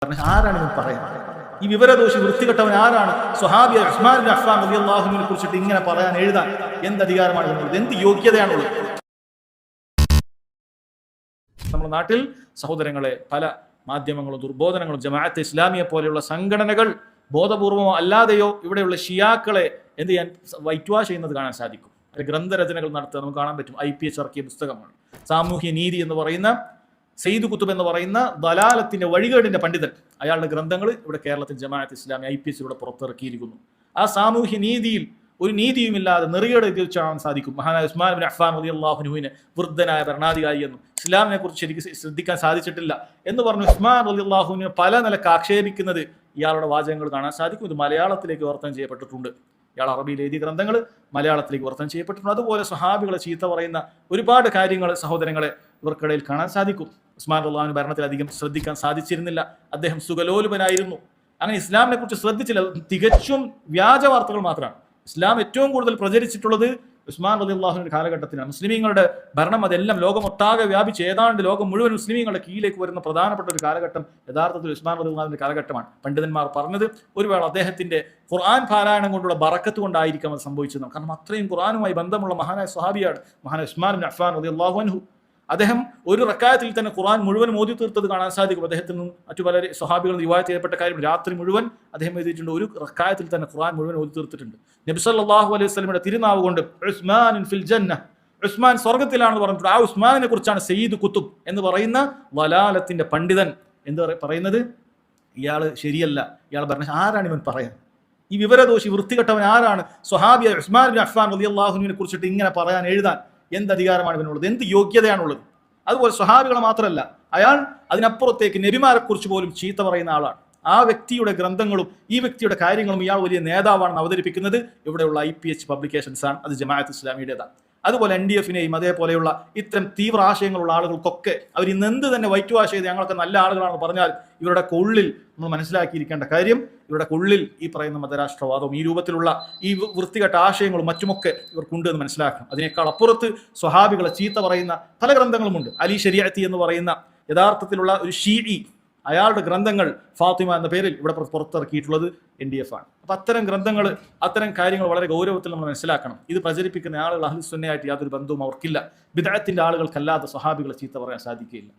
പറഞ്ഞു, ആരാണ് ഇവൻ പറയുന്നത്? ഈ വിവരദോഷി വൃത്തികെട്ടവൻ ആരാണ്? സ്വഹാബി ഉസ്മാൻ ബിൻ അഫ്ഫാൻ റളിയല്ലാഹു അൻഹുവിനെ കുറിച്ചിട്ട് ഇങ്ങനെ പറയാൻ, എഴുതാൻ എന്ത് അധികാരമാണ് ഇവനുള്ളത്? എന്ത് യോഗ്യതയാണുള്ളത്? നമ്മുടെ നാട്ടിൽ സഹോദരങ്ങളെ, പല മാധ്യമങ്ങളും ദുർബോധനങ്ങളും ജമാഅത്തെ ഇസ്ലാമിയെ പോലെയുള്ള സംഘടനകൾ ബോധപൂർവമോ അല്ലാതെയോ ഇവിടെയുള്ള ഷിയാക്കളെ എന്ത് ചെയ്യാൻ വൈറ്റ് വാഷ് ചെയ്യുന്നത് കാണാൻ സാധിക്കും. ഗ്രന്ഥരചനകൾ നടത്തുക നമുക്ക് കാണാൻ പറ്റും. IPH ഇറക്കിയ പുസ്തകമാണ് സാമൂഹ്യ നീതി എന്ന് പറയുന്ന സെയ്ദ് കുത്തുബ് എന്ന് പറയുന്ന ദലാലത്തിന്റെ വഴികേടിന്റെ പണ്ഡിതൻ. അയാളുടെ ഗ്രന്ഥങ്ങൾ ഇവിടെ കേരളത്തിൽ ജമാഅത്ത് ഇസ്ലാമി IPH പുറത്തിറക്കിയിരിക്കുന്നു. ആ സാമൂഹ്യ നീതിയിൽ ഒരു നീതിയുമില്ലാതെ നെറികേട് എഴുതി കാണാൻ സാധിക്കും. മഹാനായ ഉസ്മാൻ ബിൻ അഫ്ഫാൻ റളിയല്ലാഹു അൻഹുവിനെ വൃദ്ധനായ ഭരണാധികാരി എന്നും ഇസ്ലാമിനെ കുറിച്ച് ശരിക്കും ശ്രദ്ധിക്കാൻ സാധിച്ചിട്ടില്ല എന്ന് പറഞ്ഞു ഉസ്മാൻ റളിയല്ലാഹു അൻഹുവിനെ പല നിലക്ക് ആക്ഷേപിക്കുന്നത് ഇയാളുടെ വാചകങ്ങൾ കാണാൻ സാധിക്കും. ഇത് മലയാളത്തിലേക്ക് വിവർത്തനം ചെയ്യപ്പെട്ടിട്ടുണ്ട്. ഇയാൾ അറബിയിൽ എഴുതിയ ഗ്രന്ഥങ്ങൾ മലയാളത്തിലേക്ക് വിവർത്തനം ചെയ്യപ്പെട്ടിട്ടുണ്ട്. അതുപോലെ സ്വഹാബികളെ ചീത്ത പറയുന്ന ഒരുപാട് കാര്യങ്ങൾ സഹോദരങ്ങളെ ഇവർക്കിടയിൽ കാണാൻ സാധിക്കും. ഉസ്മാൻ റളിയല്ലാഹു അൻഹു ഭരണത്തിൽ അധികം ശ്രദ്ധിക്കാൻ സാധിച്ചിരുന്നില്ല. അദ്ദേഹം സുഖലോലുപനായിരുന്നു. അങ്ങനെ ഇസ്ലാമിനെ കുറിച്ച് ശ്രദ്ധിച്ചില്ല. തികച്ചും വ്യാജ വാർത്തകൾ മാത്രമാണ്. ഇസ്ലാം ഏറ്റവും കൂടുതൽ പ്രചരിച്ചിട്ടുള്ളത് ഉസ്മാൻ റളിയല്ലാഹു അൻഹുവിന്റെ കാലഘട്ടത്തിലാണ്. മുസ്ലിമീങ്ങളുടെ ഭരണം അതെല്ലാം ലോകമൊട്ടാകെ വ്യാപിച്ച് ഏതാണ്ട് ലോകം മുഴുവൻ മുസ്ലിമീങ്ങളുടെ കീഴിലേക്ക് വരുന്ന പ്രധാനപ്പെട്ട ഒരു കാലഘട്ടം യഥാർത്ഥത്തിൽ ഉസ്മാൻ റളിയല്ലാഹു അൻഹുവിന്റെ കാലഘട്ടമാണ്. പണ്ഡിതന്മാർ പറഞ്ഞത് ഒരു വേള അദ്ദേഹത്തിന്റെ ഖുർആൻ പാരായണം കൊണ്ടുള്ള ബറക്കത്ത് കൊണ്ടായിരിക്കാം അത് സംഭവിച്ചത്. കാരണം അത്രയും ഖുർആനുമായി ബന്ധമുള്ള മഹാനായ സ്വഹാബിയാണ് മഹാനായ ഉസ്മാൻ ബിൻ അഫ്ഫാൻ റളിയല്ലാഹു അൻഹു. അദ്ദേഹം ഒരു റക്കായത്തിൽ തന്നെ ഖുർആൻ മുഴുവൻ ഓതി തീർത്തത് കാണാൻ സാധിക്കും. അദ്ദേഹത്തിന് മറ്റു പല സ്വഹാബികൾ റിവായത്ത് ചെയ്യപ്പെട്ട കാര്യം രാത്രി മുഴുവൻ അദ്ദേഹം എഴുതിയിട്ടുണ്ട്. ഒരു റക്കായത്തിൽ തന്നെ ഖുർആൻ മുഴുവൻ ഓതി തീർത്തിട്ടുണ്ട്. നബി സല്ലല്ലാഹു അലൈഹി വസല്ലമയുടെ തിരുനാവ് കൊണ്ട് ഉസ്മാൻ ഫിൽ ജന്ന, ഉസ്മാൻ സ്വർഗത്തിലാണെന്ന് പറഞ്ഞിട്ടുണ്ട്. ആ ഉസ്മാനെ കുറിച്ചാണ് സയ്യിദ് കുത്തുബ് എന്ന് പറയുന്ന വലാലത്തിന്റെ പണ്ഡിതൻ എന്ത് പറയുന്നത്? ഇയാൾ ശരിയല്ല, ഇയാൾ പറഞ്ഞ ആരാണ് ഇവൻ പറയാൻ? ഈ വിവരദോഷി വൃത്തികെട്ടവൻ ആരാണ്? സ്വഹാബി ഉസ്മാൻ ബിൻ അഫ്ഫാൻ റളിയല്ലാഹു അൻഹുവിനെ കുറിച്ചിട്ട് ഇങ്ങനെ പറയാൻ, എഴുതാൻ എന്ത് അധികാരമാണ് ഇവനുള്ളത്? എന്ത് യോഗ്യതയാണുള്ളത്? അതുപോലെ സ്വഹാബികളെ മാത്രമല്ല, അയാൾ അതിനപ്പുറത്തേക്ക് നബിമാരെ കുറിച്ച് പോലും ചീത്ത പറയുന്ന ആളാണ്. ആ വ്യക്തിയുടെ ഗ്രന്ഥങ്ങളും ഈ വ്യക്തിയുടെ കാര്യങ്ങളും ഇയാൾ വലിയ നേതാവാണെന്ന് അവതരിപ്പിക്കുന്നത് ഇവിടെയുള്ള IPH പബ്ലിക്കേഷൻസ് ആണ്. അത് ജമാഅത്ത് ഇസ്ലാമിയുടേതാണ്. അതുപോലെ NDF-നെയും അതേപോലെയുള്ള ഇത്തരം തീവ്ര ആശയങ്ങളുള്ള ആളുകൾക്കൊക്കെ അവർ ഇന്ന് എന്ത് തന്നെ വൈറ്റ് വാഷ് ചെയ്ത് ഞങ്ങളൊക്കെ നല്ല ആളുകളാണെന്ന് പറഞ്ഞാൽ ഇവരുടെ ഉള്ളിൽ നമ്മൾ മനസ്സിലാക്കിയിരിക്കേണ്ട കാര്യം, ഇവരുടെ ഉള്ളിൽ ഈ പറയുന്ന മതരാഷ്ട്രവാദവും ഈ രൂപത്തിലുള്ള ഈ വൃത്തികെട്ട ആശയങ്ങളും മറ്റുമൊക്കെ ഇവർക്കുണ്ട് എന്ന് മനസ്സിലാക്കണം. അതിനേക്കാൾ അപ്പുറത്ത് സ്വഹാബികളെ ചീത്ത പറയുന്ന പല ഗ്രന്ഥങ്ങളുമുണ്ട്. അലി ശരിയത്തി എന്ന് പറയുന്ന യഥാർത്ഥത്തിലുള്ള ഒരു ഷീഇ, അയാളുടെ ഗ്രന്ഥങ്ങൾ ഫാത്തിമ എന്ന പേരിൽ ഇവിടെ പുറത്തിറക്കിയിട്ടുള്ളത് NDF ആണ്. അപ്പൊ അത്തരം ഗ്രന്ഥങ്ങൾ, അത്തരം കാര്യങ്ങൾ വളരെ ഗൗരവത്തിൽ നമ്മൾ മനസ്സിലാക്കണം. ഇത് പ്രചരിപ്പിക്കുന്ന ആളുകൾ അഹ്ലുസുന്നയായിട്ട് യാതൊരു ബന്ധവും അവർക്കില്ല. ബിദ്അത്തിന്റെ ആളുകൾക്കല്ലാതെ സ്വഹാബികളെ ചീത്ത പറയാൻ സാധിക്കുകയില്ല.